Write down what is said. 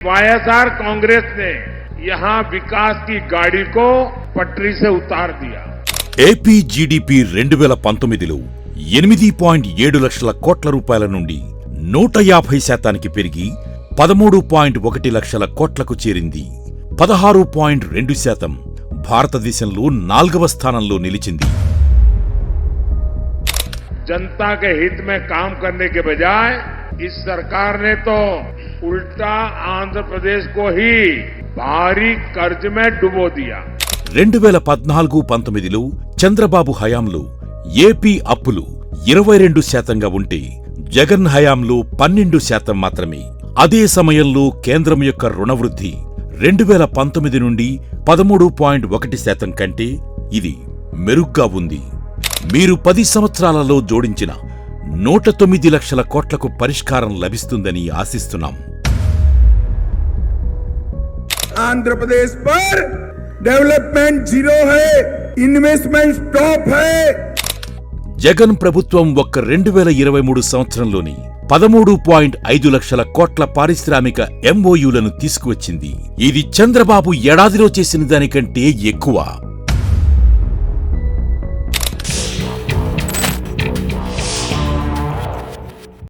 YSR Congress ने यहाँ विकास की गाड़ी को पटरी से उतार दिया। ఏపీ జీడీపీ 2019లో 8.7 లక్షల కోట్ల రూపాయల నుండి 150% పెరిగి 13.1 లక్షల కోట్లకు చేరింది. 16.2% భారతదేశంలో 4వ స్థానంలో నిలిచింది. जनता के हित में काम करने के बजाय इस सरकार ने तो उल्टा आंध्र प्रदेश को ही भारी कर्ज में डुबो दिया। 2014-19లో చంద్రబాబు హయాంలో ఏపీ అప్పులు 22%గా ఉంటే జగన్ హయాంలో 12% మాత్రమే. అదే సమయంలో కేంద్రం యొక్క రుణవృద్ధి 2019 నుండి 13.1% కంటే ఇది మెరుగ్గా ఉంది. మీరు 10 సంవత్సరాలలో జోడించిన 109 లక్షల కోట్లకు పరిష్కారం లభిస్తుందని ఆశిస్తున్నాం. आंध्र प्रदेश पर डेवलपमेंट जीरो है, इन्वेस्टमेंट स्टॉप है. జగన్ ప్రభుత్వం ఒక్క 2023 సంవత్సరంలోని 13.5 లక్షల కోట్ల పారిశ్రామిక ఎంఓయూలను తీసుకువచ్చింది. ఇది చంద్రబాబు ఏడాదిలో చేసిన దానికంటే ఎక్కువ.